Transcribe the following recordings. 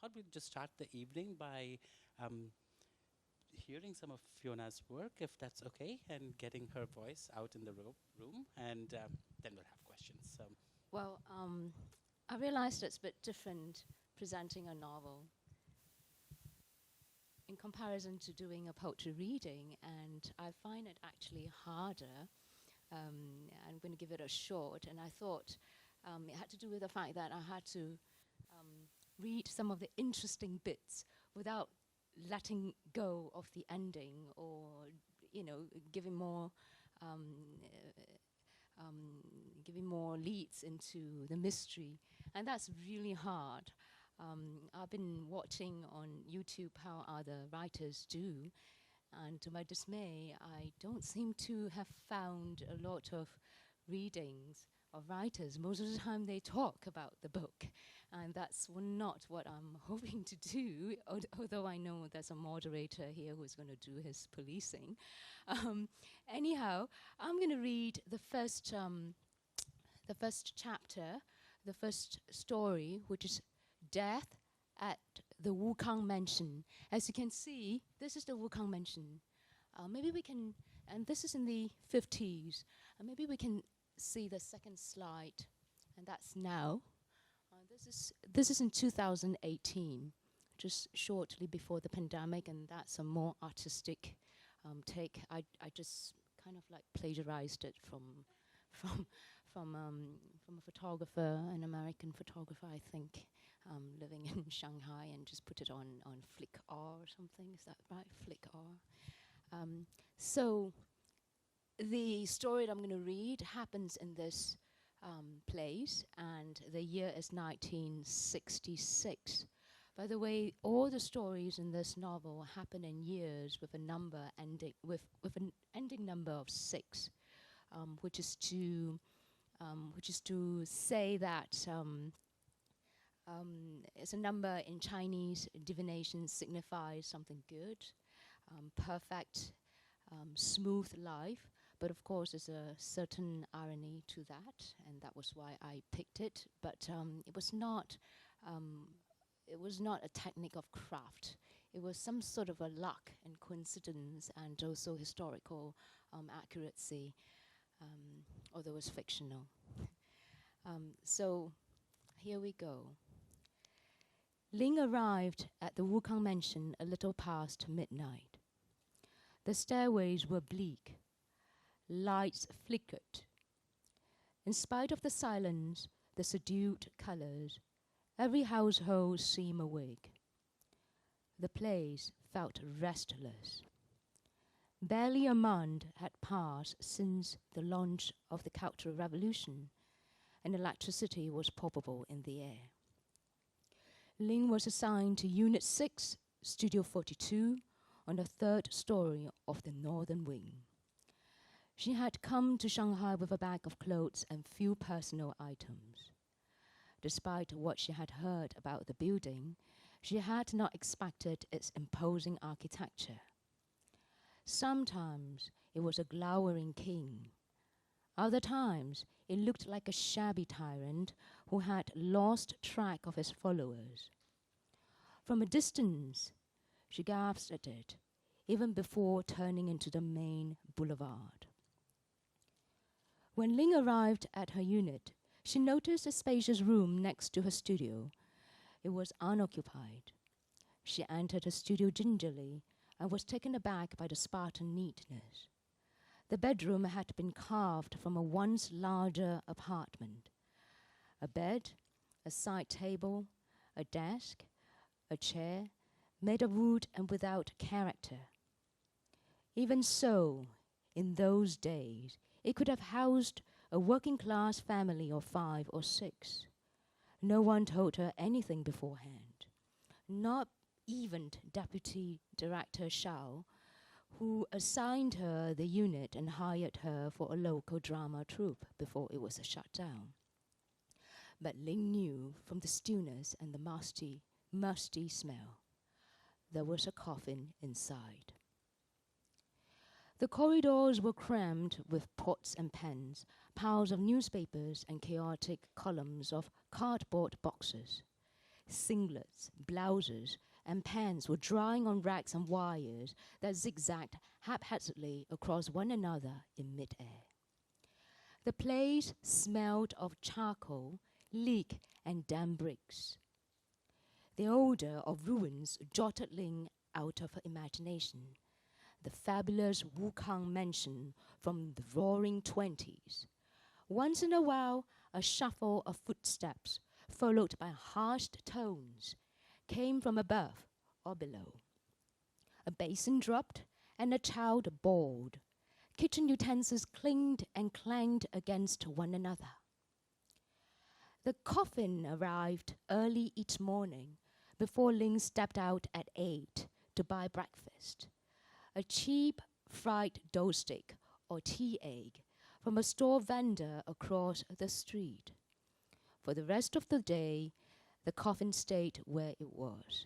thought we'd just start the evening by hearing some of Fiona's work, if that's okay, and getting her voice out in the room, and then we'll have questions. So. Well, I realized it's a bit different presenting a novel in comparison to doing a poetry reading, and I find it actually harder. I'm going to give it a shot, and I thought it had to do with the fact that I had to read some of the interesting bits without letting go of the ending, or giving more leads into the mystery, and that's really hard. I've been watching on YouTube how other writers do, and to my dismay, I don't seem to have found a lot of readings of writers. Most of the time they talk about the book, and that's not what I'm hoping to do, although I know there's a moderator here who's going to do his policing. Anyhow, I'm going to read the first chapter, the first story, which is Death at the Wukang Mansion. As you can see, this is the Wukang Mansion. Maybe we can, and this is in the 50s, and maybe we can see the second slide, and that's now. This is in 2018, just shortly before the pandemic, and that's a more artistic take. I just kind of like plagiarized it from a photographer, an American photographer, I think, living in Shanghai, and just put it on Flickr or something. Is that right? Flickr. So the story that I'm going to read happens in this place, and the year is 1966. By the way, all the stories in this novel happen in years with a number ending with an ending number of 6, which is to say that it's a number in Chinese divination signifies something good, perfect, smooth life. But of course, there's a certain irony to that, and that was why I picked it. But it was not a technique of craft. It was some sort of a luck and coincidence, and also historical accuracy, although it was fictional. So here we go. Ling arrived at the Wukang Mansion a little past midnight. The stairways were bleak. Lights flickered. In spite of the silence, the subdued colors, every household seemed awake. The place felt restless. Barely a month had passed since the launch of the Cultural Revolution, and electricity was palpable in the air. Ling was assigned to Unit 6, Studio 42, on the 3rd story of the northern wing. She had come to Shanghai with a bag of clothes and few personal items. Despite what she had heard about the building, she had not expected its imposing architecture. Sometimes it was a glowering king. Other times it looked like a shabby tyrant who had lost track of his followers. From a distance, she gasped at it, even before turning into the main boulevard. When Ling arrived at her unit, she noticed a spacious room next to her studio. It was unoccupied. She entered her studio gingerly and was taken aback by the Spartan neatness. The bedroom had been carved from a once larger apartment. A bed, a side table, a desk, a chair, made of wood and without character. Even so, in those days, it could have housed a working-class family of 5 or 6. No one told her anything beforehand, not even Deputy Director Shao, who assigned her the unit and hired her for a local drama troupe before it was shut down. But Ling knew from the stillness and the musty smell. There was a coffin inside. The corridors were crammed with pots and pans, piles of newspapers, and chaotic columns of cardboard boxes. Singlets, blouses, and pants were drying on racks and wires that zigzagged haphazardly across one another in mid-air. The place smelled of charcoal, leek, and damp bricks. The odor of ruins jotted Ling out of her imagination. The fabulous Wukang mansion from the roaring 20s. Once in a while, a shuffle of footsteps, followed by harsh tones, came from above or below. A basin dropped, and a child bawled. Kitchen utensils clinked and clanged against one another. The coffin arrived early each morning, before Ling stepped out at 8 to buy breakfast. A cheap fried dough stick or tea egg from a store vendor across the street. For the rest of the day, the coffin stayed where it was.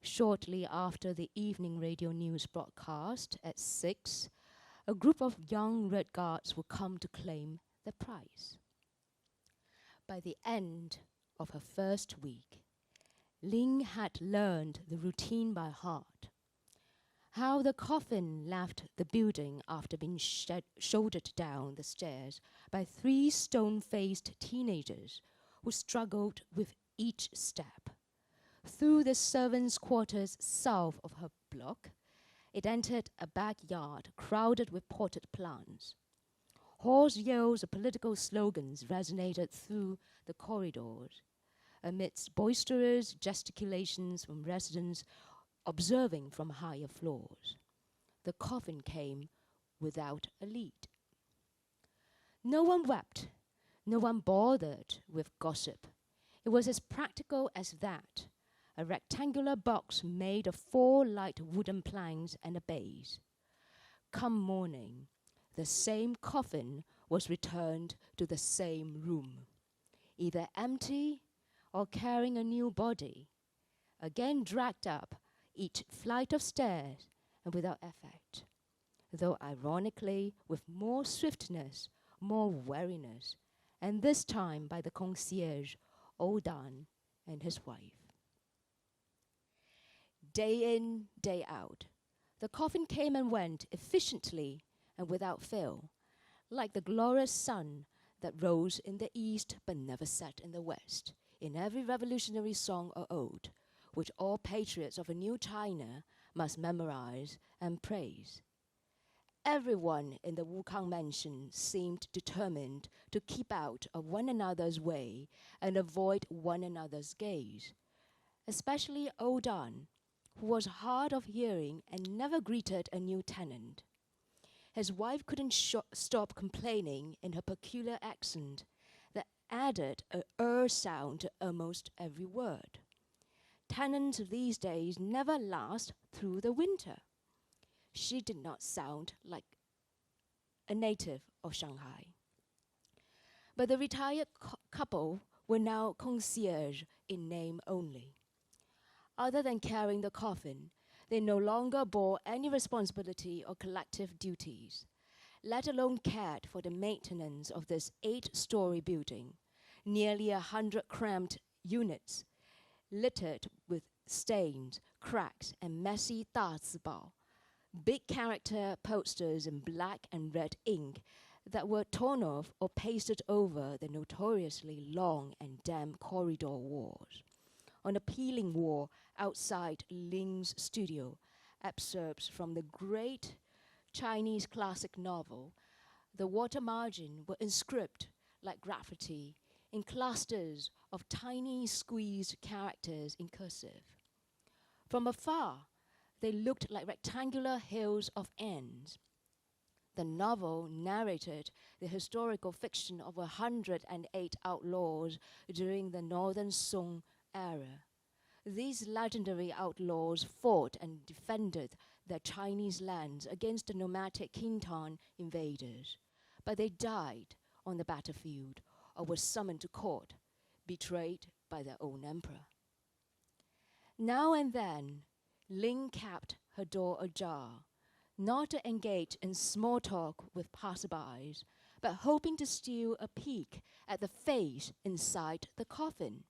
Shortly after the evening radio news broadcast at 6, a group of young Red Guards would come to claim the prize. By the end of her first week, Ling had learned the routine by heart. How the coffin left the building after being shouldered down the stairs by 3 stone-faced teenagers who struggled with each step. Through the servants' quarters south of her block, it entered a backyard crowded with potted plants. Hoarse yells of political slogans resonated through the corridors, amidst boisterous gesticulations from residents observing from higher floors. The coffin came without a lead. No one wept, no one bothered with gossip. It was as practical as that, a rectangular box made of 4 light wooden planks and a base. Come morning, the same coffin was returned to the same room, either empty or carrying a new body, again dragged up each flight of stairs and without effect, though ironically with more swiftness, more wariness, and this time by the concierge, Old Dan and his wife. Day in, day out, the coffin came and went efficiently and without fail, like the glorious sun that rose in the east but never set in the west, in every revolutionary song or ode, which all patriots of a new China must memorize and praise. Everyone in the Wukang mansion seemed determined to keep out of one another's way and avoid one another's gaze, especially Old Dan, who was hard of hearing and never greeted a new tenant. His wife couldn't stop complaining in her peculiar accent that added a sound to almost every word. Tenants these days never last through the winter. She did not sound like a native of Shanghai. But the retired couple were now concierge in name only. Other than carrying the coffin, they no longer bore any responsibility or collective duties, let alone cared for the maintenance of this 8-story building, nearly 100 cramped units, littered with stains, cracks, and messy 大字报, big character posters in black and red ink that were torn off or pasted over the notoriously long and damp corridor walls. On a peeling wall outside Ling's studio, excerpts from the great Chinese classic novel, the water margin were inscribed like graffiti in clusters of tiny squeezed characters in cursive. From afar, they looked like rectangular hills of ants. The novel narrated the historical fiction of 108 outlaws during the Northern Song era. These legendary outlaws fought and defended their Chinese lands against the nomadic Khitan invaders, but they died on the battlefield or were summoned to court, betrayed by their own emperor. Now and then, Ling kept her door ajar, not to engage in small talk with passerbys, but hoping to steal a peek at the face inside the coffin.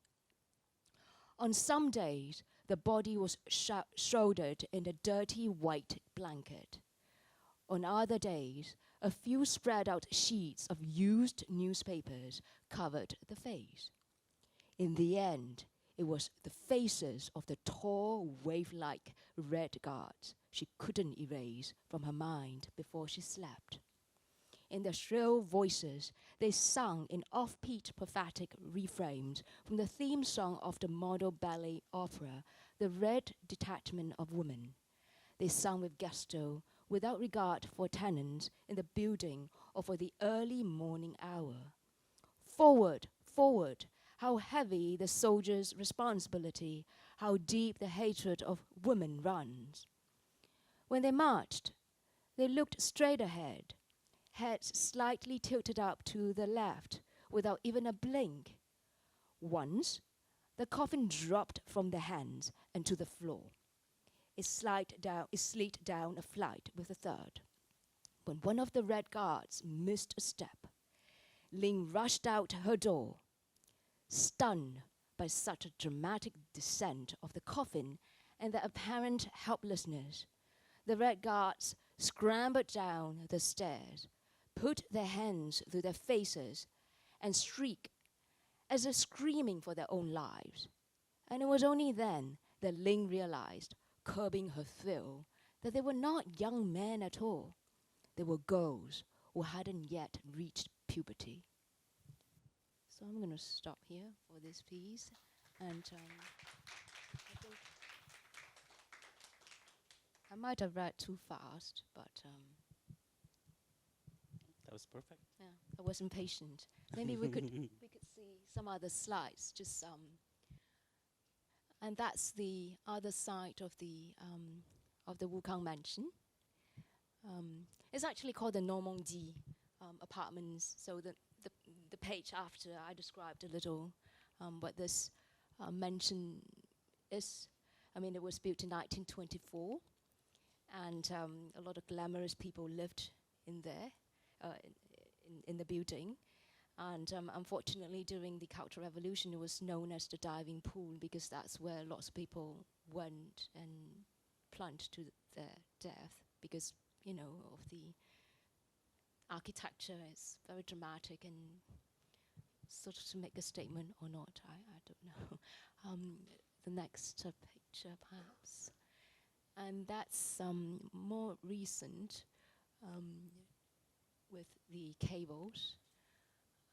On some days, the body was shrouded in a dirty white blanket. On other days, a few spread out sheets of used newspapers covered the face. In the end, it was the faces of the tall, wave-like red guards she couldn't erase from her mind before she slept. In their shrill voices, they sung in off-beat prophetic refrains from the theme song of the model ballet opera, The Red Detachment of Women. They sung with gusto, without regard for tenants in the building or for the early morning hour. Forward, forward, how heavy the soldier's responsibility, how deep the hatred of women runs. When they marched, they looked straight ahead, heads slightly tilted up to the left without even a blink. Once, the coffin dropped from their hands and to the floor. It slid down a flight with a thud. When one of the red guards missed a step, Ling rushed out her door. Stunned by such a dramatic descent of the coffin and their apparent helplessness, the red guards scrambled down the stairs, put their hands through their faces, and shrieked as if screaming for their own lives. And it was only then that Ling realized, curbing her thrill, that they were not young men at all. They were girls who hadn't yet reached puberty. So I'm going to stop here for this piece. And I think I might have read too fast, but That was perfect. yeah, I was impatient. Maybe we could see some other slides. Just and that's the other side of the Wukang mansion. It's actually called the Normandie apartments. So the page after I described a little what this mansion is. I mean, it was built in 1924, and a lot of glamorous people lived in there, in the building. And unfortunately, during the Cultural Revolution, it was known as the diving pool because that's where lots of people went and plunged to their death because, you know, of the architecture is very dramatic and sort of to make a statement or not, I don't know. The next picture, perhaps. And that's more recent with the cables.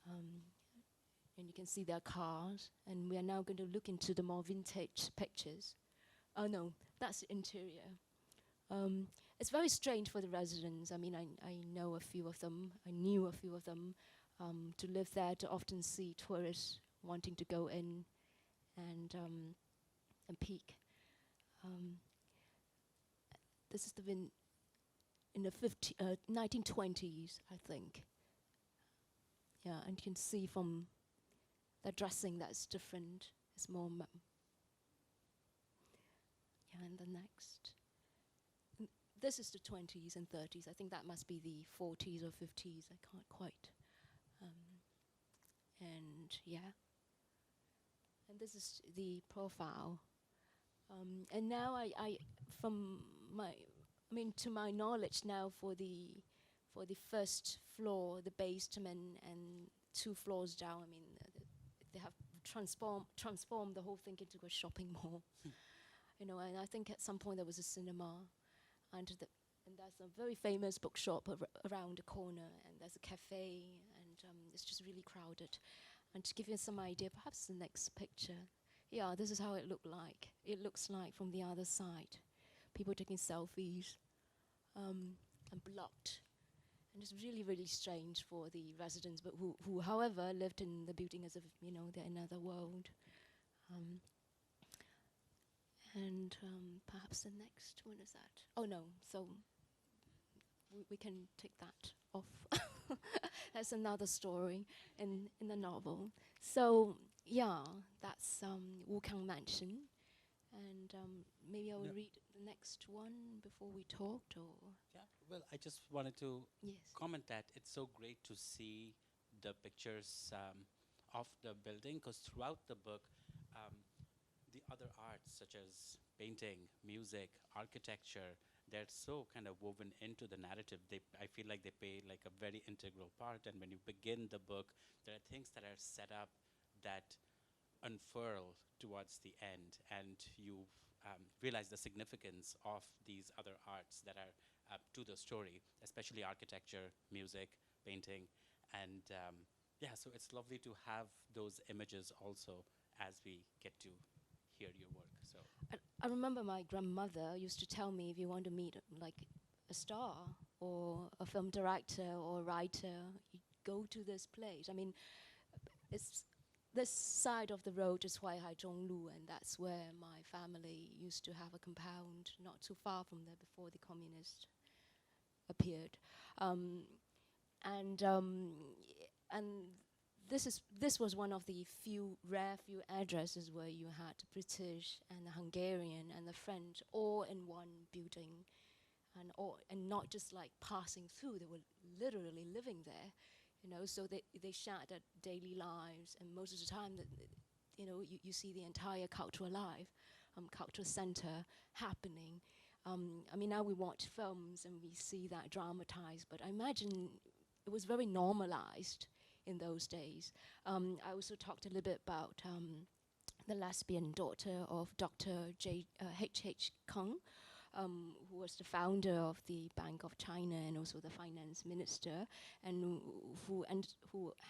And you can see their cars. And we are now going to look into the more vintage pictures. Oh, no, that's the interior. It's very strange for the residents. I mean, I know a few of them. I knew a few of them. To live there, to often see tourists wanting to go in and peek. This is in the 1920s, I think. Yeah, and you can see from the dressing that's different. It's more. Yeah, and the next. This is the 20s and 30s. I think that must be the 40s or 50s. I can't quite. And yeah. And this is the profile. And now to my knowledge now, for the first floor, the basement, and 2 floors down, I mean, they have transformed the whole thing into a shopping mall. You know, and I think at some point there was a cinema, and there's a very famous bookshop around the corner, and there's a cafe, and it's just really crowded. And to give you some idea, perhaps the next picture. Yeah, this is how it looks like from the other side. People taking selfies, and blocked. And it's really, really strange for the residents, but who, however, lived in the building as if, you know, they're in another world. And perhaps the next one is that. Oh, no, so we can take that off. That's another story in the novel. So, yeah, that's Wukang Mansion. And maybe I will read the next one before we talked, or? Yeah, well, I just wanted to Yes. comment that it's so great to see the pictures of the building, because throughout the book, the other arts such as painting, music, architecture, they're so kind of woven into the narrative. I feel like they play like a very integral part. And when you begin the book, there are things that are set up that unfurl towards the end, and you realize the significance of these other arts that are to the story, especially architecture, music, painting, and yeah, so it's lovely to have those images also as we get to hear your work. So I remember my grandmother used to tell me, if you want to meet like a star or a film director or a writer, you go to this place. I mean, it's this side of the road is Huaihai Zhonglu, and that's where my family used to have a compound not too far from there before the communists appeared. And this was one of the rare few addresses where you had British and the Hungarian and the French all in one building, and not just like passing through. They were literally living there, you know. So they shared their daily lives, and most of the time, you see the entire cultural life, cultural center happening. I mean, now we watch films and we see that dramatized, but I imagine it was very normalized in those days. I also talked a little bit about the lesbian daughter of Dr. H.H. Kung, who was the founder of the Bank of China and also the finance minister, and who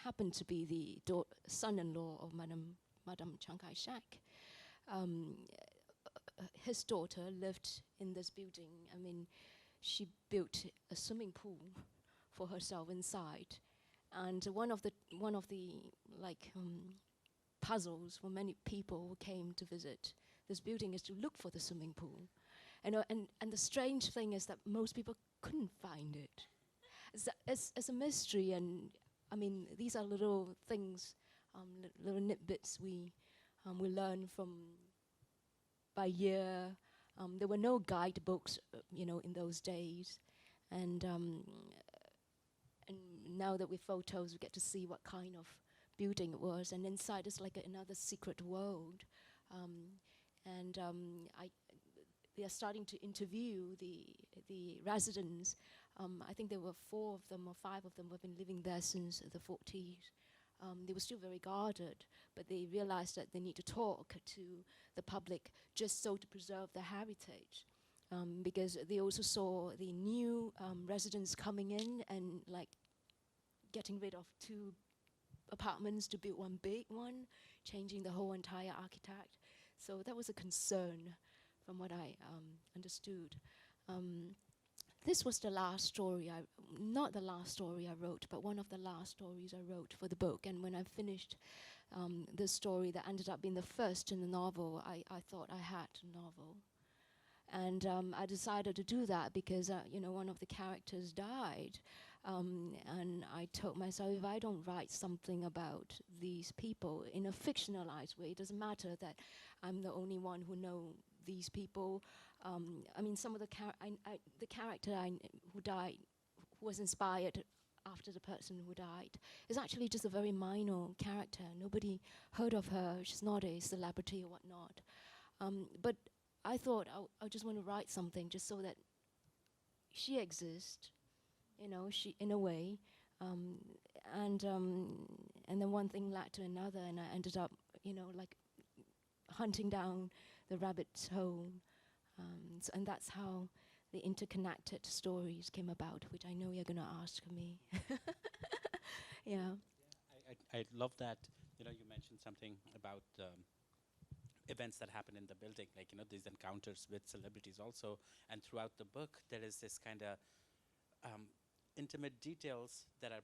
happened to be the son-in-law of Madame Chiang Kai-shek. His daughter lived in this building. I mean, she built a swimming pool for herself inside, and one of the like puzzles for many people who came to visit this building is to look for the swimming pool. And the strange thing is that most people couldn't find it. It's a mystery, and I mean, these are little things, little nitbits we learn from by year. There were no guidebooks, in those days, and now that with photos, we get to see what kind of building it was, and inside is like another secret world. They are starting to interview the residents. I think there were 4 of them or 5 of them who have been living there since the 40s. They were still very guarded, but they realized that they need to talk to the public just so to preserve their heritage. Because they also saw the new residents coming in and like getting rid of 2 apartments to build one big one, changing the whole entire architect. So that was a concern from what I understood. This was the last story, not the last story I wrote, but one of the last stories I wrote for the book. And when I finished the story that ended up being the first in the novel, I thought I had a novel. And I decided to do that because, one of the characters died. And I told myself, if I don't write something about these people in a fictionalized way, it doesn't matter that I'm the only one who knows these people. I mean, some of the character who died, who was inspired after the person who died, is actually just a very minor character. Nobody heard of her. She's not a celebrity or whatnot. But I thought I just want to write something just so that she exists, she in a way, and then one thing led to another, and I ended up, like hunting down the rabbit's hole, and that's how the interconnected stories came about, which I know you're going to ask me. Yeah. I love that. You mentioned something about events that happen in the building, like these encounters with celebrities also, and throughout the book there is this kind of intimate details that are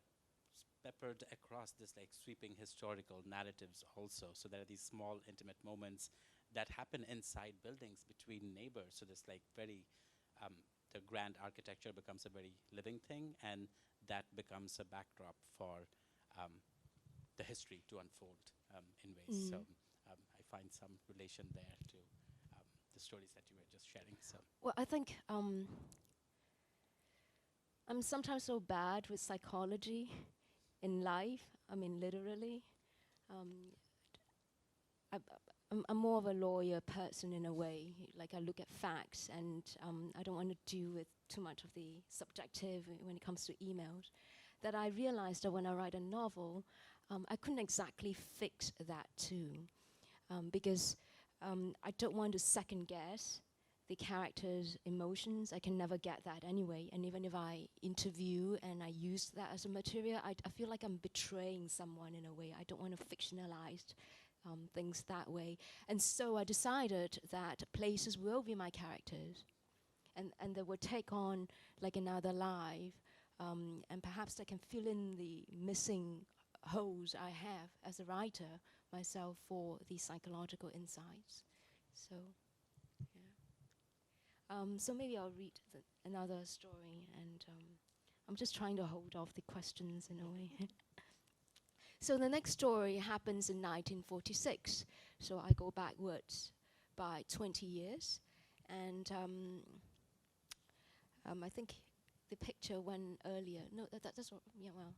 peppered across this like sweeping historical narratives also. So there are these small intimate moments that happen inside buildings between neighbors. So this like very the grand architecture becomes a very living thing, and that becomes a backdrop for the history to unfold in ways. So I find some relation there to the stories that you were just sharing. So well, I think I'm sometimes so bad with psychology in life. I mean, literally. I'm more of a lawyer person in a way. Like I look at facts, and I don't want to deal with too much of the subjective when it comes to emails. That I realized that when I write a novel, I couldn't exactly fix that too, because I don't want to second guess the character's emotions. I can never get that anyway. And even if I interview and I use that as a material, I feel like I'm betraying someone in a way. I don't want to fictionalize things that way. And so I decided that places will be my characters, and they will take on like another life, and perhaps I can fill in the missing holes I have as a writer myself for these psychological insights. So, yeah. So maybe I'll read another story, and I'm just trying to hold off the questions in a way. So the next story happens in 1946. So I go backwards by 20 years, and I think the picture went earlier. No, that's what, yeah, well.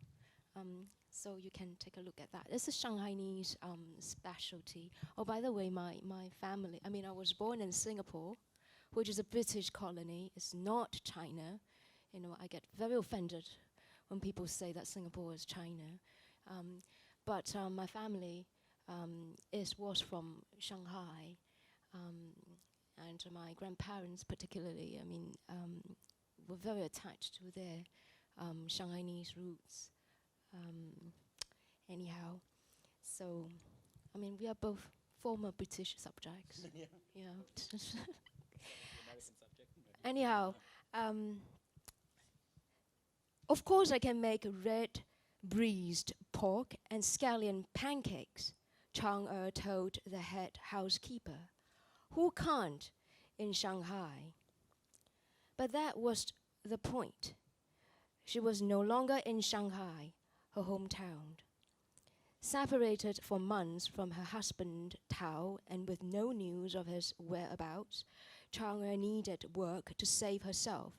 So you can take a look at that. It's a Shanghainese specialty. Oh, by the way, my family, I mean, I was born in Singapore, which is a British colony. It's not China. You know, I get very offended when people say that Singapore is China. But my family was from Shanghai, and my grandparents particularly, I mean, were very attached to their Shanghainese roots. Anyhow, so, I mean, we are both former British subjects. Yeah. Anyhow, of course I can make red braised pork and scallion pancakes, Chang-er told the head housekeeper. Who can't in Shanghai? But that was the point. She was no longer in Shanghai, her hometown. Separated for months from her husband, Tao, and with no news of his whereabouts, Chang-er needed work to save herself,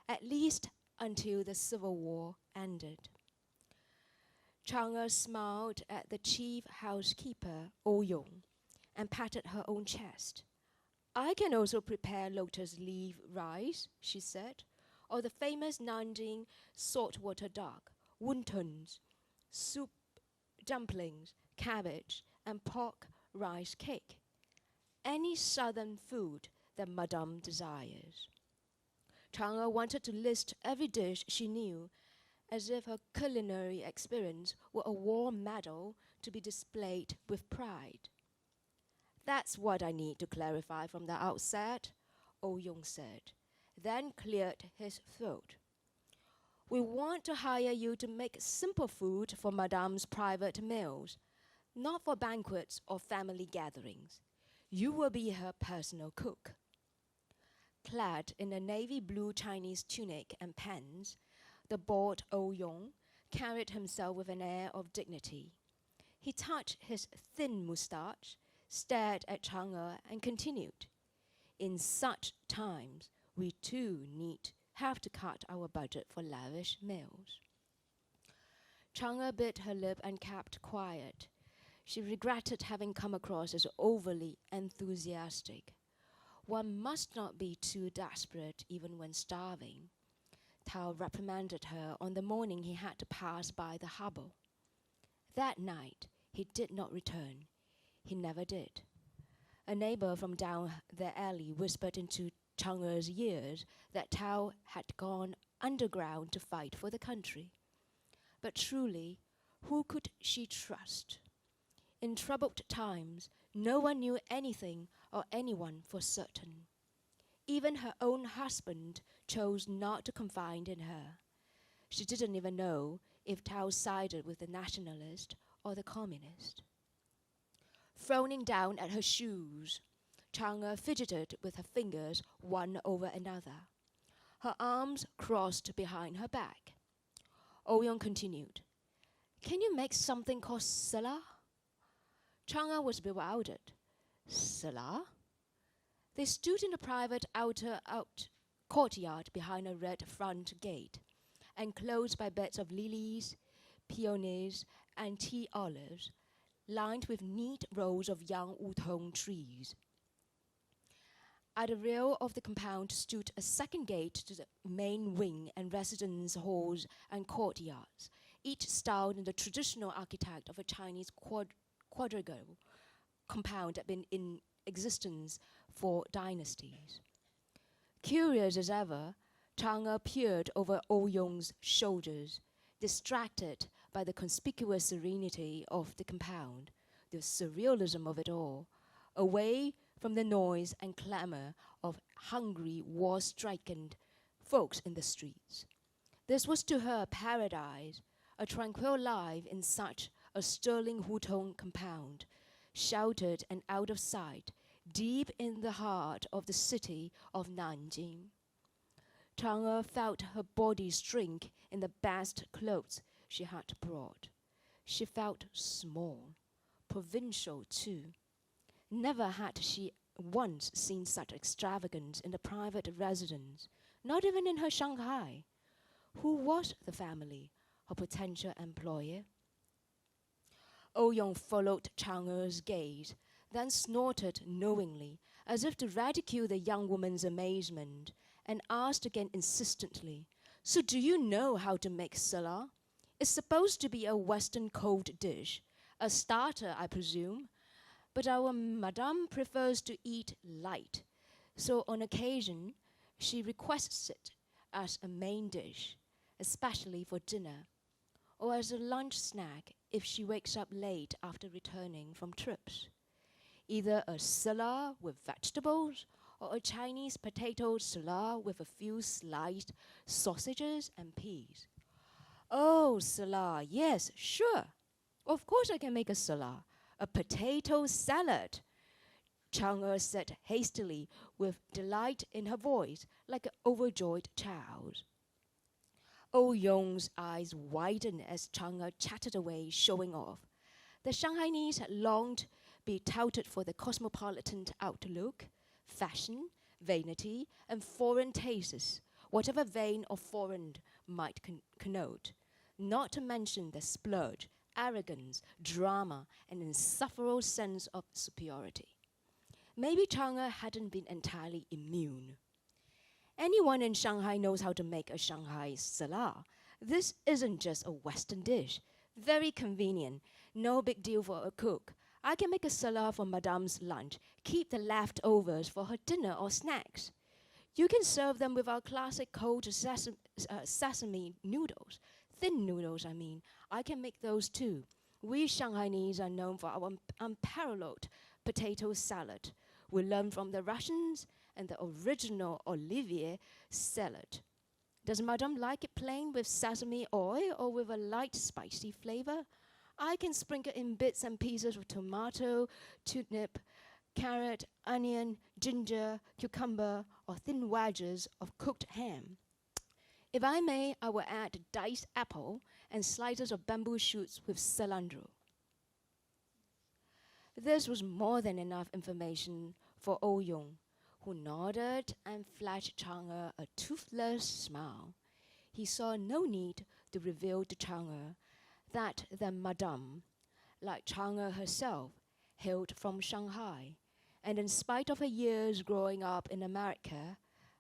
at least until the Civil War ended. Chang-er smiled at the chief housekeeper, Oh-yong, and patted her own chest. I can also prepare lotus leaf rice, she said, or the famous Nanjing saltwater duck, wontons, soup, dumplings, cabbage, and pork rice cake. Any southern food that Madame desires. Chang-er wanted to list every dish she knew, as if her culinary experience were a war medal to be displayed with pride. That's what I need to clarify from the outset, Oh-yong said, then cleared his throat. We want to hire you to make simple food for Madame's private meals, not for banquets or family gatherings. You will be her personal cook. Clad in a navy blue Chinese tunic and pants, the bald Oh-yong carried himself with an air of dignity. He touched his thin moustache, stared at Chang-er, and continued. In such times, we too have to cut our budget for lavish meals. Chang-er bit her lip and kept quiet. She regretted having come across as overly enthusiastic. One must not be too desperate even when starving. Tao reprimanded her on the morning he had to pass by the harbor. That night, he did not return. He never did. A neighbor from down the alley whispered into Chang-er's ears that Tao had gone underground to fight for the country. But truly, who could she trust? In troubled times, no one knew anything or anyone for certain. Even her own husband chose not to confide in her. She didn't even know if Tao sided with the nationalist or the communist. Frowning down at her shoes, Chang-er fidgeted with her fingers one over another. Her arms crossed behind her back. Oh-yong continued, Can you make something called sela? Chang-er was bewildered. Sela? They stood in a private outer courtyard behind a red front gate, enclosed by beds of lilies, peonies, and tea olives, lined with neat rows of young wutong trees. At the rear of the compound stood a second gate to the main wing and residence halls and courtyards, each styled in the traditional architect of a Chinese quadrilateral compound that had been in existence for dynasties. Curious as ever, Chang'e peered over Ouyong's shoulders, distracted by the conspicuous serenity of the compound, the surrealism of it all, away from the noise and clamor of hungry, war-stricken folks in the streets. This was to her paradise, a tranquil life in such a sterling Hutong compound, sheltered and out of sight, deep in the heart of the city of Nanjing. Chang'e felt her body shrink in the best clothes she had brought. She felt small, provincial too. Never had she once seen such extravagance in a private residence, not even in her Shanghai. Who was the family, her potential employer? Ouyong followed Chang'e's gaze, then snorted knowingly, as if to ridicule the young woman's amazement, and asked again insistently, "So do you know how to make sela? It's supposed to be a Western cold dish, a starter, I presume. But our madame prefers to eat light, so on occasion she requests it as a main dish, especially for dinner, or as a lunch snack if she wakes up late after returning from trips. Either a sela with vegetables or a Chinese potato sela with a few sliced sausages and peas." "Oh, sela, yes, sure. Of course I can make a sela. A potato salad," Chang'e said hastily, with delight in her voice, like an overjoyed child. Ouyong's eyes widened as Chang'e chattered away, showing off. The Shanghainese had long been touted for their cosmopolitan outlook, fashion, vanity, and foreign tastes, whatever vain or foreign might connote, not to mention their splurge, arrogance, drama, and insufferable sense of superiority. Maybe Chang'e hadn't been entirely immune. Anyone in Shanghai knows how to make a Shanghai sela. This isn't just a Western dish. Very convenient. No big deal for a cook. I can make a sela for Madame's lunch, keep the leftovers for her dinner or snacks. You can serve them with our classic cold sesame noodles. Thin noodles, I mean. I can make those too. We Shanghainese are known for our unparalleled potato salad. We learned from the Russians and the original Olivier salad. Does Madame like it plain with sesame oil or with a light spicy flavor? I can sprinkle in bits and pieces of tomato, turnip, carrot, onion, ginger, cucumber, or thin wedges of cooked ham. If I may, I will add diced apple and slices of bamboo shoots with cilantro. This was more than enough information for Ouyong, who nodded and flashed Chang'e a toothless smile. He saw no need to reveal to Chang'e that the Madame, like Chang'e herself, hailed from Shanghai, and in spite of her years growing up in America,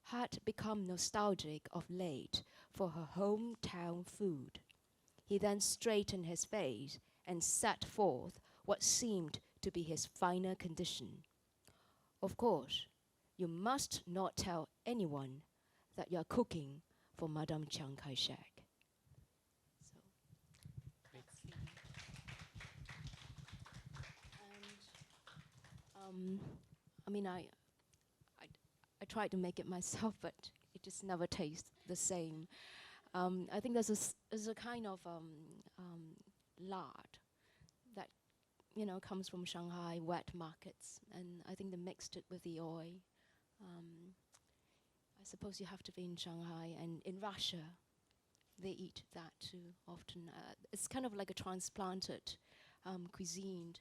had become nostalgic of late for her hometown food. He then straightened his face and set forth what seemed to be his final condition. "Of course, you must not tell anyone that you are cooking for Madame Chiang Kai-shek." I tried to make it myself, but it just never tastes the same. I think there's a kind of lard that comes from Shanghai wet markets, and I think they mixed it with the oil. I suppose you have to be in Shanghai, and in Russia, they eat that too often. It's kind of like a transplanted cuisine.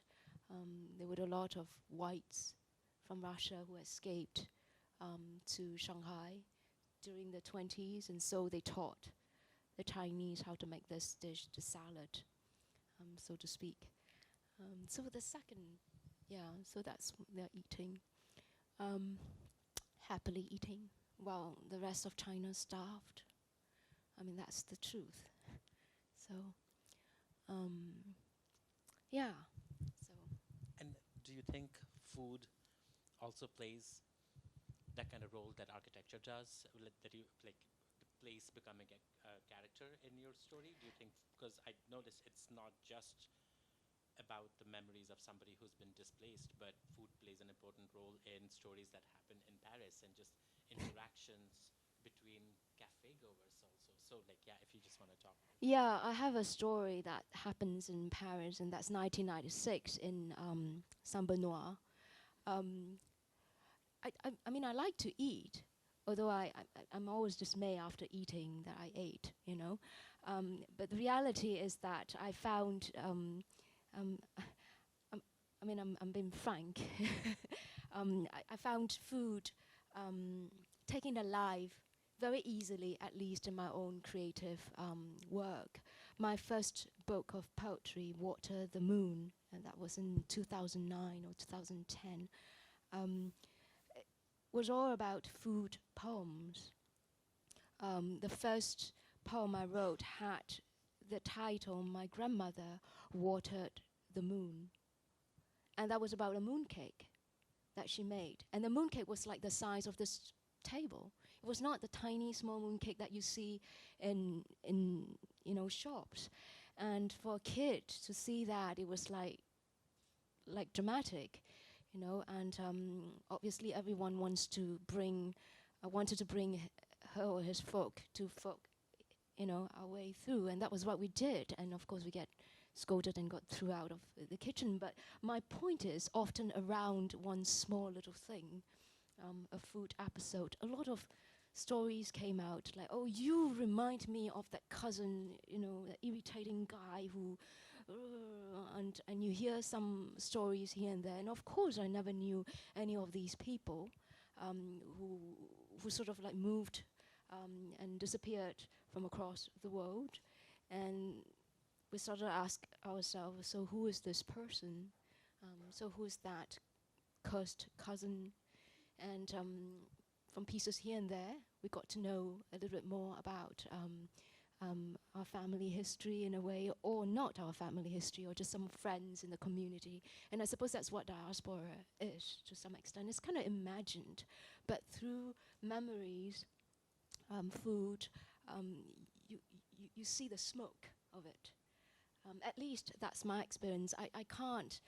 There were a lot of whites from Russia who escaped to Shanghai during the 20s, and so they taught the Chinese how to make this dish, the salad, so to speak. So the second, so that's they're eating, happily eating, while the rest of China starved. I mean, that's the truth. So, yeah. So. And do you think food also plays that kind of role that architecture does? That you like the place becoming a character in your story? Do you think? Because I notice it's not just about the memories of somebody who's been displaced, but food plays an important role in stories that happen in Paris and just interactions between cafe goers also. So like, yeah, if you just want to talk. Yeah, I have a story that happens in Paris, and that's 1996 in Saint-Benoît. I mean, I like to eat, although I'm always dismayed after eating that I ate, you know. But the reality is that I found, I mean, I'm being frank. I found food taking alive very easily, at least in my own creative work. My first book of poetry, Water the Moon, and that was in 2009 or 2010, was all about food poems. The first poem I wrote had the title, My Grandmother Watered the Moon. And that was about a mooncake that she made. And the mooncake was like the size of this table. It was not the tiny small mooncake that you see in shops. And for a kid to see that, it was like dramatic, you know. And obviously everyone wanted to bring her or his folk, our way through. And that was what we did. And of course we get scolded and got thrown out of the kitchen. But my point is often around one small little thing, a food episode. A lot of stories came out like, oh, you remind me of that cousin, that irritating guy who, and you hear some stories here and there. And of course I never knew any of these people who sort of like moved and disappeared from across the world. And we started to ask ourselves, so who is this person? So who is that cursed cousin? And from pieces here and there, we got to know a little bit more about our family history in a way, or not our family history, or just some friends in the community. And I suppose that's what diaspora is, to some extent. It's kind of imagined, but through memories, food, you see the smoke of it. At least that's my experience. I can't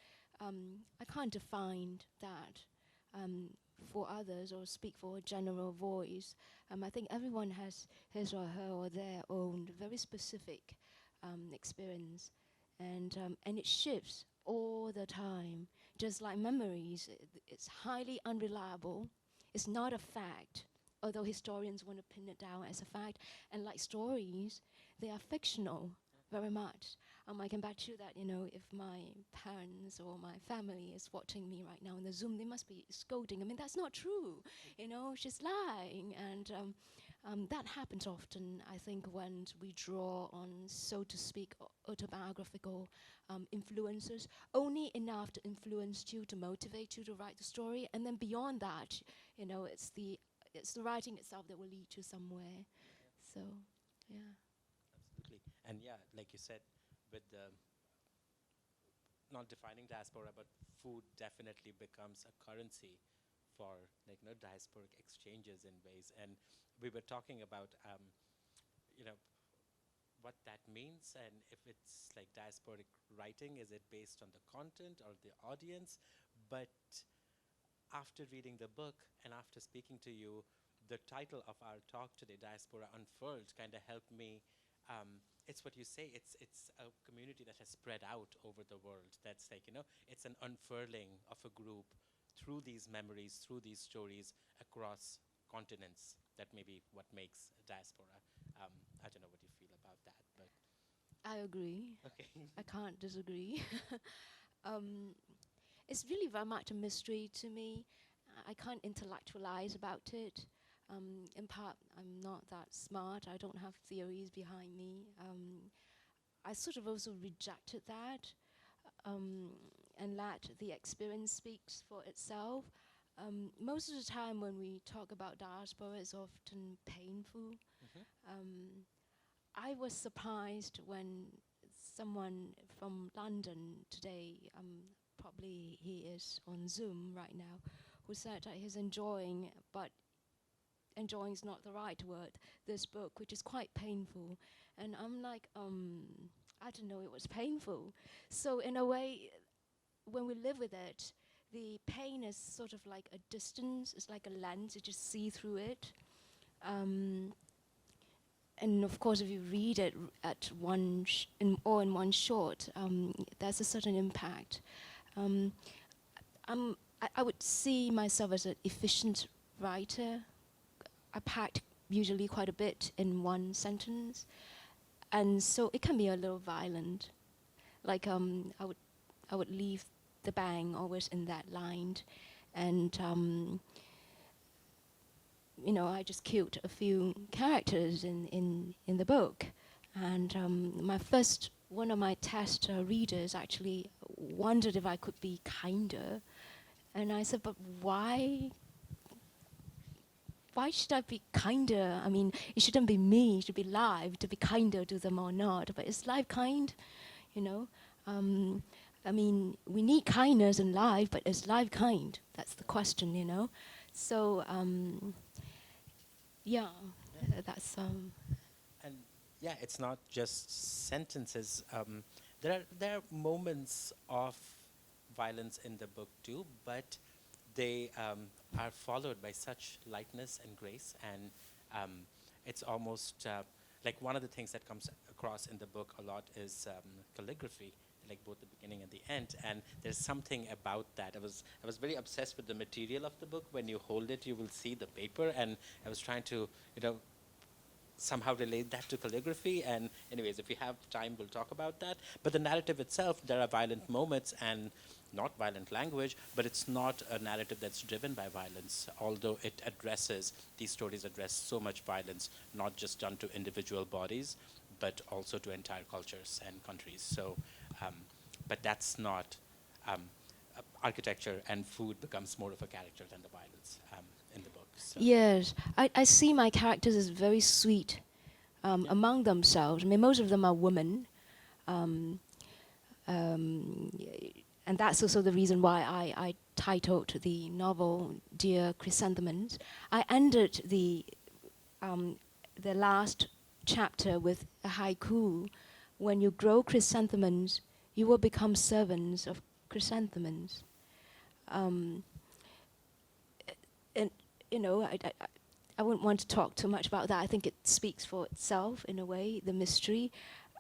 define that for others or speak for a general voice. I think everyone has his or her or their own very specific experience, and it shifts all the time. Just like memories, it's highly unreliable. It's not a fact, although historians want to pin it down as a fact. And like stories, they are fictional very much. I can bet you that, if my parents or my family is watching me right now in the Zoom, they must be scolding. I mean, that's not true. She's lying. And that happens often, I think, when we draw on, so to speak, autobiographical influences, only enough to influence you, to motivate you to write the story. And then beyond that, it's the writing itself that will lead you somewhere. So, yeah. Absolutely. And yeah, like you said, with the not defining diaspora, but food definitely becomes a currency for diasporic exchanges in ways. And we were talking about what that means, and if it's like diasporic writing, is it based on the content or the audience? But after reading the book and after speaking to you, the title of our talk today, Diaspora Unfurled, kind of helped me. It's what you say, it's a community that has spread out over the world. That's like, it's an unfurling of a group through these memories, through these stories across continents. That may be what makes diaspora. I don't know what you feel about that, but. I agree. Okay. I can't disagree. It's really very much a mystery to me. I can't intellectualize about it. In part, I'm not that smart. I don't have theories behind me. I sort of also rejected that. and let the experience speaks for itself. Most of the time when we talk about diaspora, it's often painful. I was surprised when someone from London today, probably he is on Zoom right now, who said that he's enjoying, but enjoying is not the right word, this book, which is quite painful. And I'm like, I didn't know it was painful. So in a way, when we live with it, the pain is sort of like a distance, it's like a lens, you just see through it. And of course, if you read it at one in one shot, there's a certain impact. I would see myself as an efficient writer. I packed usually quite a bit in one sentence, and so it can be a little violent. Like I would leave the bang always in that line, and I just killed a few characters in the book, and one of my test readers actually wondered if I could be kinder, and I said, but why? Why should I be kinder? I mean, it shouldn't be me, it should be life to be kinder to them or not. But is life kind? I mean, we need kindness in life, but is life kind? That's the question, So, that's. And yeah, it's not just sentences. There are moments of violence in the book too, but they are followed by such lightness and grace, and it's almost like one of the things that comes across in the book a lot is calligraphy, like both the beginning and the end, and there's something about that. I was very obsessed with the material of the book. When you hold it, you will see the paper, and I was trying to, somehow relate that to calligraphy. And anyways, if we have time, we'll talk about that. But the narrative itself, there are violent moments and not violent language, but it's not a narrative that's driven by violence, although these stories address so much violence, not just done to individual bodies, but also to entire cultures and countries. So, but that's not, architecture and food becomes more of a character than the violence in the book. So. Yes, I see my characters as very sweet among themselves. I mean, most of them are women. And that's also the reason why I titled the novel Dear Chrysanthemums. I ended the last chapter with a haiku. When you grow chrysanthemums, you will become servants of chrysanthemums. And I wouldn't want to talk too much about that. I think it speaks for itself in a way, the mystery.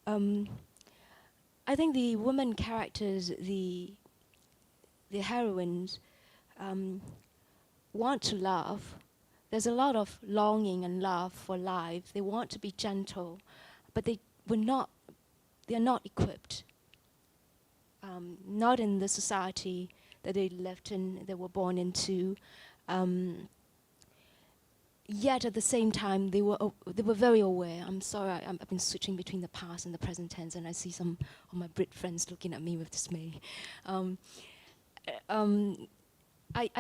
I think the women characters, the heroines, want to love. There's a lot of longing and love for life. They want to be gentle, but they are not equipped. Not in the society that they lived in, they were born into. Yet at the same time, they were very aware. I'm sorry, I've been switching between the past and the present tense, and I see some of my Brit friends looking at me with dismay. I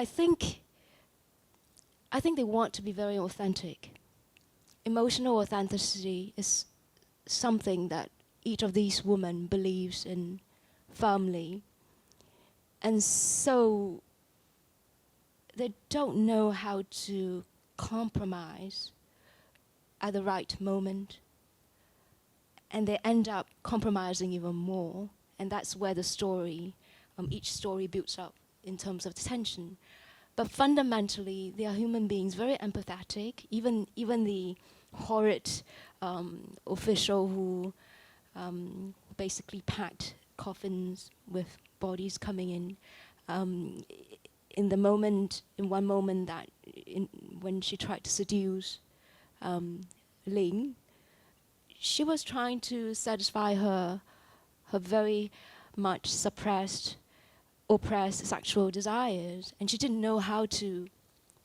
think they want to be very authentic. Emotional authenticity is something that each of these women believes in firmly, and so they don't know how to compromise at the right moment, and they end up compromising even more, and that's where the story, each story builds up in terms of tension. But fundamentally, they are human beings, very empathetic. Even the horrid official who basically packed coffins with bodies coming in. In one moment that when she tried to seduce Ling, she was trying to satisfy her very much suppressed, oppressed sexual desires, and she didn't know how to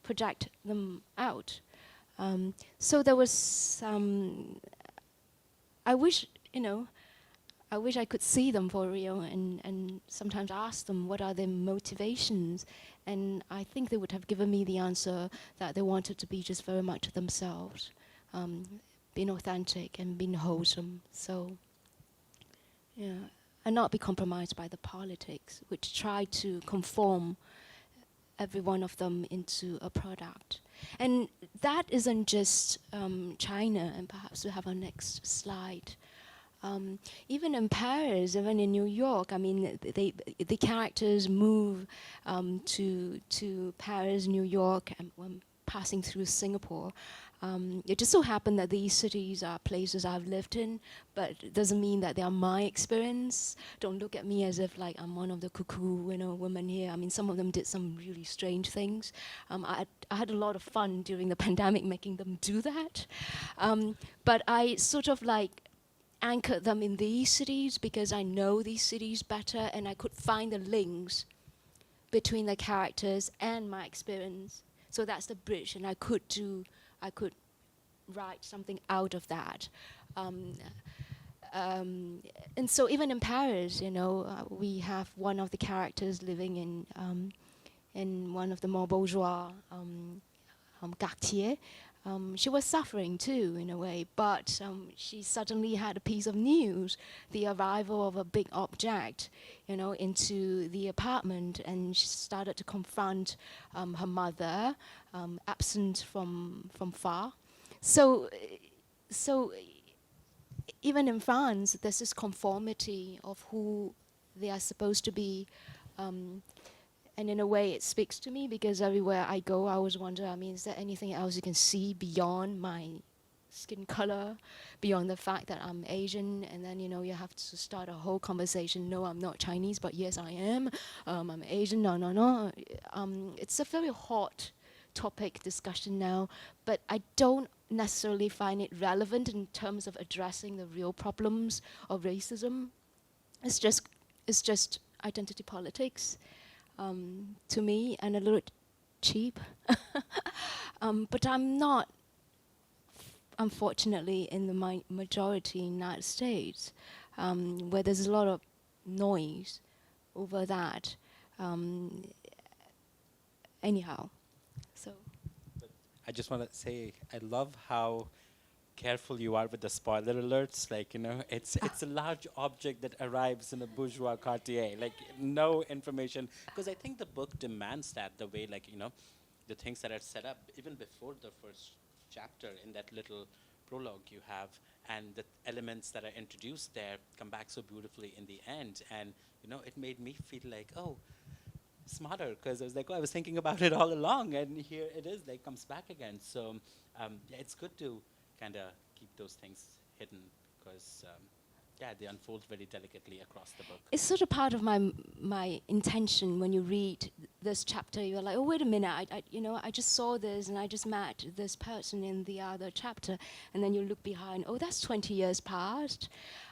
project them out. So there was I wish, I wish I could see them for real and sometimes ask them what are their motivations. And I think they would have given me the answer that they wanted to be just very much themselves, being authentic and being wholesome. So, yeah, and not be compromised by the politics, which try to conform every one of them into a product. And that isn't just China, and perhaps we have our next slide. Even in Paris, even in New York, I mean, the characters move to Paris, New York, and when passing through Singapore. It just so happened that these cities are places I've lived in, but it doesn't mean that they are my experience. Don't look at me as if like I'm one of the cuckoo, women here. I mean, some of them did some really strange things. I had a lot of fun during the pandemic making them do that. But I sort of like anchored them in these cities because I know these cities better, and I could find the links between the characters and my experience. So that's the bridge, and I could write something out of that. And so even in Paris, we have one of the characters living in one of the more bourgeois quartiers. She was suffering too, in a way, but she suddenly had a piece of news, the arrival of a big object, into the apartment, and she started to confront her mother, absent from far. So even in France, there's this conformity of who they are supposed to be. And in a way, it speaks to me because everywhere I go, I always wonder, is there anything else you can see beyond my skin color, beyond the fact that I'm Asian? And then, you have to start a whole conversation. No, I'm not Chinese, but yes, I am. I'm Asian. No. It's a very hot topic discussion now, but I don't necessarily find it relevant in terms of addressing the real problems of racism. It's just identity politics. To me, and a little cheap. But I'm not, unfortunately, in the majority in the United States, where there's a lot of noise over that. Anyhow, so. I just want to say, I love how careful you are with the spoiler alerts. Like, it's a large object that arrives in a bourgeois quartier. Like, no information. Because I think the book demands that, the way, like, the things that are set up, even before the first chapter, in that little prologue you have, and the elements that are introduced there come back so beautifully in the end. And, it made me feel like, oh, smarter, because I was like, oh, I was thinking about it all along, and here it is, like, comes back again. So, yeah, it's good to kind of keep those things hidden, because they unfold very delicately across the book. It's sort of part of my intention when you read this chapter. You're like, oh, wait a minute, I just saw this and I just met this person in the other chapter, and then you look behind, oh, that's 20 years past.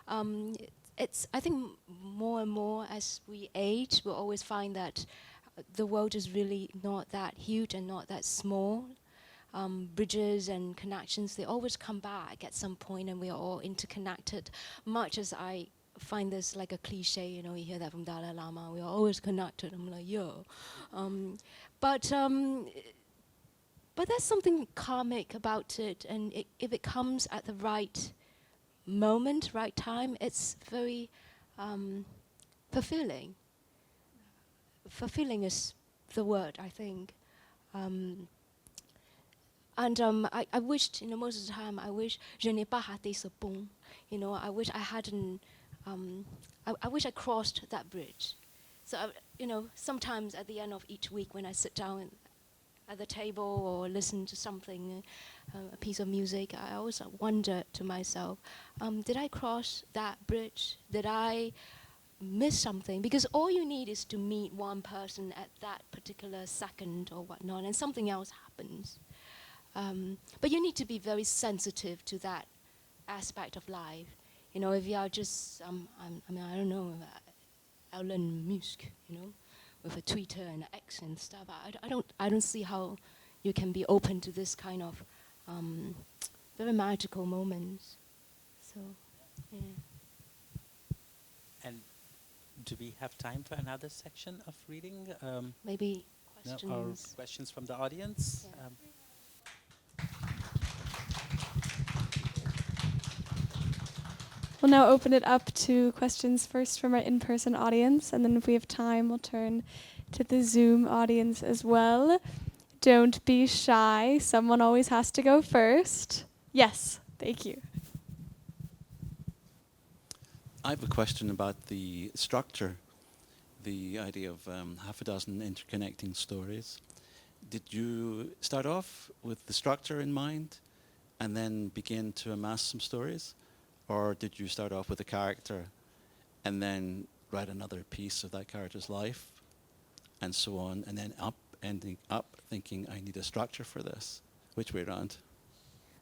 I think more and more as we age, we'll always find that the world is really not that huge and not that small. Bridges and connections, they always come back at some point, and we are all interconnected. Much as I find this like a cliche, you hear that from Dalai Lama, we are always connected. I'm like, yo. But there's something karmic about it, and if it comes at the right moment, right time, it's very fulfilling. Fulfilling is the word, I think. And I wished, most of the time, I wish je n'ai pas raté ce pont. I wish I hadn't, I wish I crossed that bridge. So, sometimes at the end of each week when I sit down at the table or listen to something, a piece of music, I always wonder to myself, did I cross that bridge? Did I miss something? Because all you need is to meet one person at that particular second or whatnot, and something else happens. But you need to be very sensitive to that aspect of life. If you are just, I don't know, Elon Musk, with a Twitter and X and stuff, I don't see how you can be open to this kind of very magical moments. So, yeah. Do we have time for another section of reading? Maybe No, or questions. questions from the audience? Yeah. We'll now open it up to questions first from our in-person audience, and then if we have time, we'll turn to the Zoom audience as well. Don't be shy. Someone always has to go first. Yes, thank you. I have a question about the structure, the idea of half a dozen interconnecting stories. Did you start off with the structure in mind and then begin to amass some stories? Or did you start off with a character and then write another piece of that character's life and so on, and then ending up thinking, I need a structure for this? Which way around?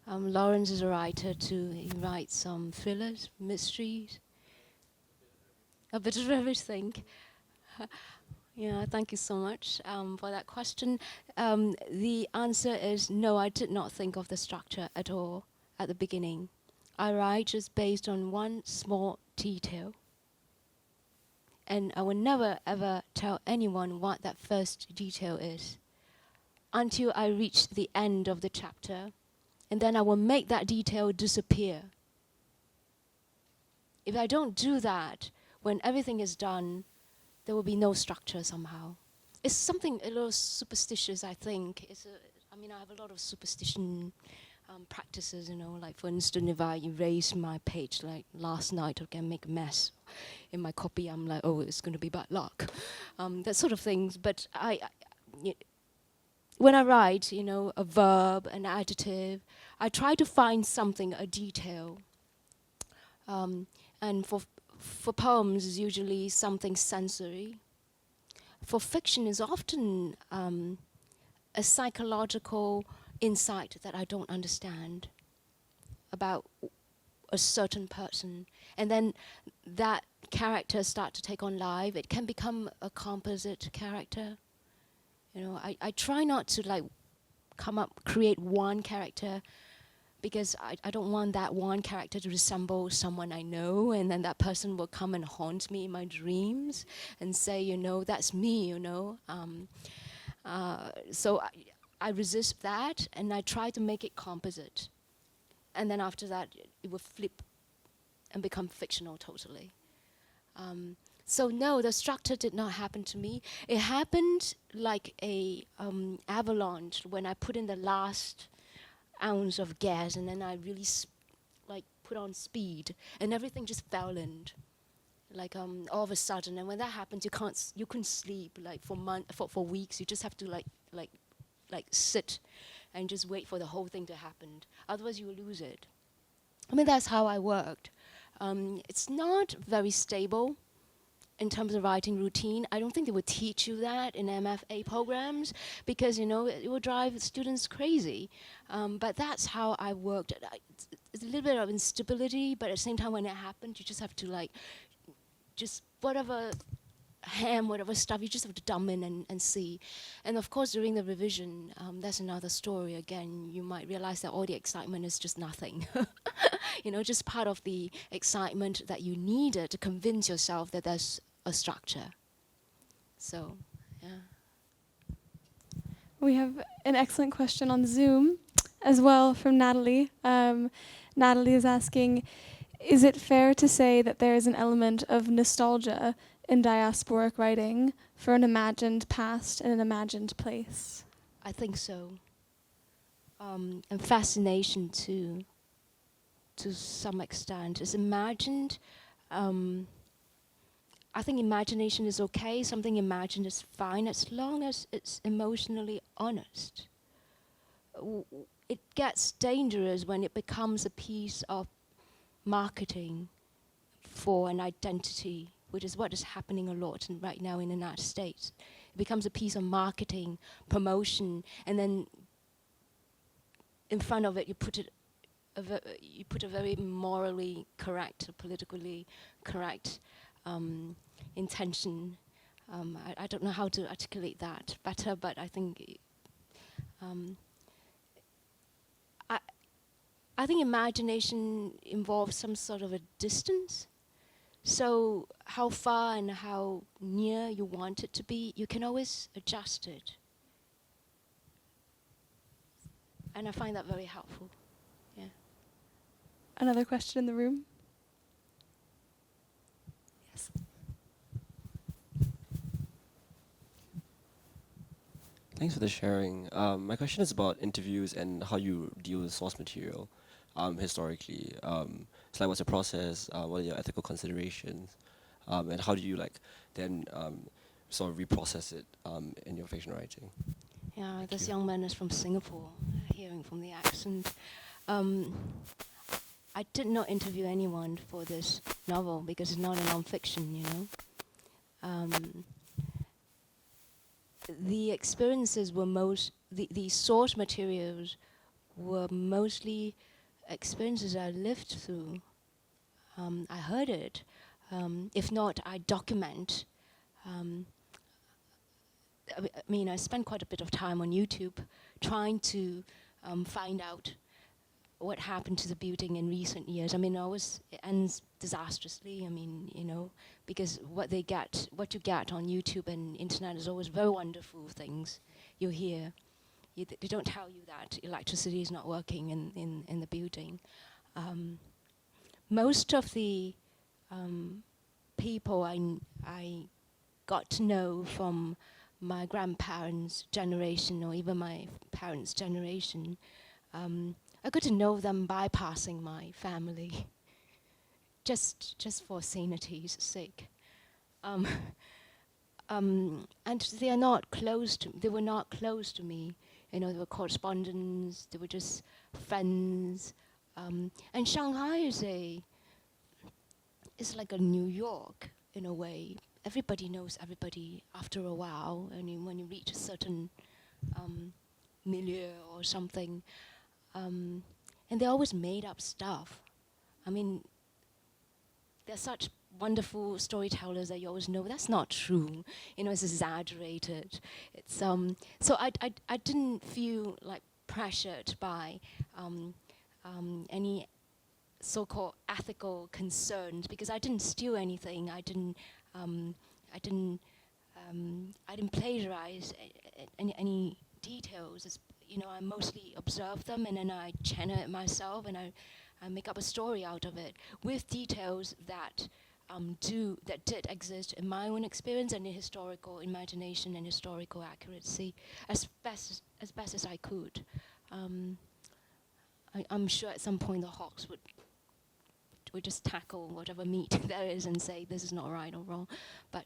Lawrence is a writer too. He writes some thrillers, mysteries, a bit of everything. Yeah, thank you so much for that question. The answer is no, I did not think of the structure at all at the beginning. I write just based on one small detail. And I will never ever tell anyone what that first detail is until I reach the end of the chapter. And then I will make that detail disappear. If I don't do that, when everything is done, there will be no structure somehow. It's something a little superstitious, I think. I have a lot of superstition practices, like for instance, if I erase my page, like last night, I can make a mess in my copy, I'm like, oh, it's going to be bad luck. That sort of things. But when I write, a verb, an adjective, I try to find something, a detail. And for poems, it's usually something sensory. For fiction, is often a psychological insight that I don't understand about a certain person. And then that character start to take on life. It can become a composite character. I try not to create one character, because I don't want that one character to resemble someone I know, and then that person will come and haunt me in my dreams and say, that's me, So I resist that, and I try to make it composite. And then after that, it will flip and become fictional totally. So no, the structure did not happen to me. It happened like a avalanche when I put in the last ounce of gas, and then I really put on speed, and everything just fell in, all of a sudden. And when that happens, you couldn't sleep for weeks. You just have to sit and just wait for the whole thing to happen. Otherwise, you will lose it. That's how I worked. It's not very stable in terms of writing routine. I don't think they would teach you that in MFA programs, because it will drive students crazy. But that's how I worked. It's a little bit of instability, but at the same time, when it happens, you just have to just whatever stuff, you just have to dump in and see. And of course, during the revision, that's another story. Again, you might realize that all the excitement is just nothing. Just part of the excitement that you needed to convince yourself that there's a structure. So, yeah. We have an excellent question on Zoom as well from Natalie. Natalie is asking, is it fair to say that there is an element of nostalgia in diasporic writing for an imagined past and an imagined place? I think so. And fascination too, to some extent. It's imagined. I think imagination is okay. Something imagined is fine as long as it's emotionally honest. It gets dangerous when it becomes a piece of marketing for an identity, which is what is happening a lot right now in the United States. It becomes a piece of marketing, promotion, and then in front of it you put a very morally correct, politically correct intention. I don't know how to articulate that better, but I think I think imagination involves some sort of a distance. So how far and how near you want it to be, you can always adjust it. And I find that very helpful. Yeah. Another question in the room? Yes. Thanks for the sharing. My question is about interviews and how you deal with source material historically. It's like, what's your process? What are your ethical considerations? And how do you then sort of reprocess it in your fiction writing? Yeah, this young man is from Singapore, hearing from the accent. I did not interview anyone for this novel because it's not a non-fiction, you know. The experiences were the source materials were mostly experiences I lived through. I heard it. If not, I document. I spent quite a bit of time on YouTube trying to find out what happened to the building in recent years. It ends disastrously. Because what you get on YouTube and internet is always very wonderful things you hear. They don't tell you that electricity is not working in the building. Most of the people I got to know from my grandparents' generation or even my parents' generation, I got to know them bypassing my family, just for sanity's sake. And they are not close to. They were not close to me. They were correspondents. They were just friends. And Shanghai is like a New York in a way. Everybody knows everybody after a while, and when you reach a certain milieu or something, and they always made up stuff. They're such wonderful storytellers that you always know that's not true. It's exaggerated. It's so I didn't feel like pressured by any so-called ethical concerns because I didn't steal anything. I didn't plagiarize any details. I mostly observe them and then I channel it myself and I make up a story out of it with details that did exist in my own experience and in historical imagination and historical accuracy as best as I could. I'm sure at some point the Hawks would just tackle whatever meat there is and say this is not right or wrong, but